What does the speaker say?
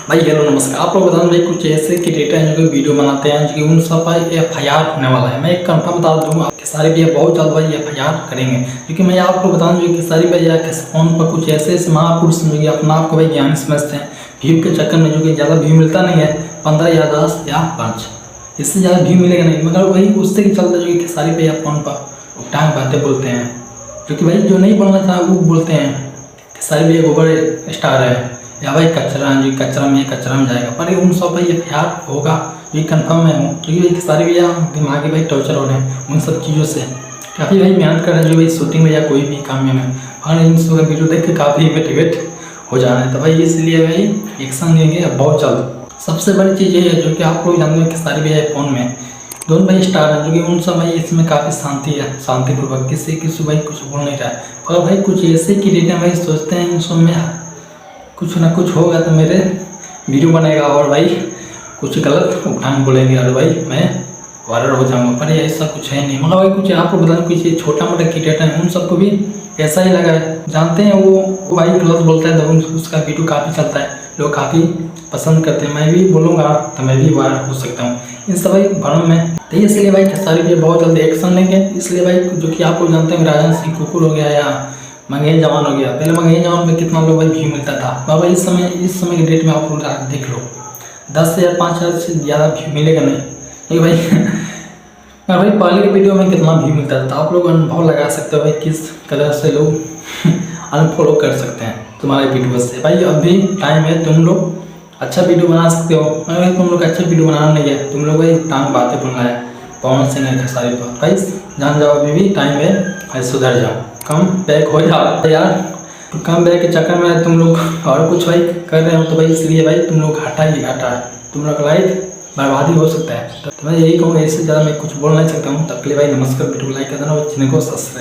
भाई हेलो नमस्कार। आप लोग बता दें भाई कुछ ऐसे क्रिएटर हैं जो कि वीडियो बनाते हैं जो कि उन सब पर FIR होने वाला है। मैं एक कंफर्म बता दूँ आपके सारे भैया बहुत जल्द भाई FIR करेंगे, क्योंकि मैं आपको बता दूँ कि सारी भैया के फ़ोन पर कुछ ऐसे ऐसे महापुरुष जो कि अपना आपको भाई ज्ञानी समझते हैं, व्यू के चक्कर में जो कि ज़्यादा व्यू मिलता नहीं है, 15 या 10 या 5, इससे ज़्यादा व्यू मिलेगा नहीं, मगर वही उससे के चलते जो कि सारी भैया फ़ोन पर टांग बातें बोलते हैं, जो कि भाई जो नहीं बोलना चाहे वो बोलते हैं कि सारी भैया गोबर स्टार है या भाई कचरा जो कचरा में जाएगा। पर उन सब भाई FIR होगा, ये कंफर्म है हूँ, क्योंकि भाई सारे भैया दिमागी भाई टॉर्चर हो रहे हैं उन सब चीज़ों से। काफ़ी भाई मेहनत कर रहे हैं जो भाई शूटिंग में या कोई भी काम में और इन सब का वीडियो देख के काफ़ी मोटिवेट हो जाना है, तो भाई इसलिए भाई एक्शन लेंगे बहुत जल्द। सबसे बड़ी चीज़ ये है जो कि आप लोग जानते हैं कि सारे भैया फ़ोन में दोनों भाई स्टार हैं, जो कि उन सब भाई इसमें काफ़ी शांति है, शांतिपूर्वक किसी भाई कुछ बोल नहीं रहा है। और भाई कुछ ऐसे क्रिएटर भाई सोचते हैं इन सब में कुछ ना कुछ होगा तो मेरे वीडियो बनेगा और भाई कुछ गलत उठान बोलेंगे और भाई मैं वायरल हो जाऊंगा, पर ऐसा कुछ है नहीं। मगर भाई कुछ आपको बताऊँ कुछ ये छोटा मोटा क्रिएटर है उन सबको भी ऐसा ही लगा है, जानते हैं वो भाई गलत बोलता है तो उसका वीडियो काफ़ी चलता है, लोग काफ़ी पसंद करते हैं। मैं भी बोलूँगा तो मैं भी वायरल हो सकता हूँ इन सब भाई भरम में। तो इसलिए भाई खेसारी भी बहुत जल्दी एक्शन लेंगे। इसलिए भाई जो कि आप लोग जानते हैं राजन सिंह कुकुर हो गया या मंगेश जवान हो गया, पहले मंगेश जवान में कितना लोग भाई व्यू मिलता था, बाबा इस समय के डेट में आप लोग देख लो 10 से या 5,000 से ज़्यादा व्यू मिलेगा नहीं, ये भाई भाई पहले के वीडियो में कितना व्यू मिलता था, आप लोग अनुभव लगा सकते हो भाई किस कदर से लोग अनफॉलो कर सकते हैं तुम्हारे वीडियो से। भाई अभी टाइम है, तुम लोग अच्छा वीडियो बना सकते हो, अगर तुम लोग अच्छा वीडियो बनाना नहीं है, तुम लोग भाई टांग बातें बोलना है पवन सिंह है खेसारी पर, भाई जान जाओ अभी भी टाइम है, भाई सुधर जाओ, कम बैक हो जाओ यार। कम बैक के चक्कर में तुम लोग और कुछ भाई कर रहे हो, तो भाई इसलिए भाई तुम लोग घाटा ही घाटा है, तुम लोग लाइफ बर्बादी हो सकता है। तो मैं यही कहूँगा, इससे ज़्यादा मैं कुछ बोल नहीं सकता हूँ। तब के लिए भाई नमस्कार, वीडियो लाइक कर देना और चैनल को सब्सक्राइब।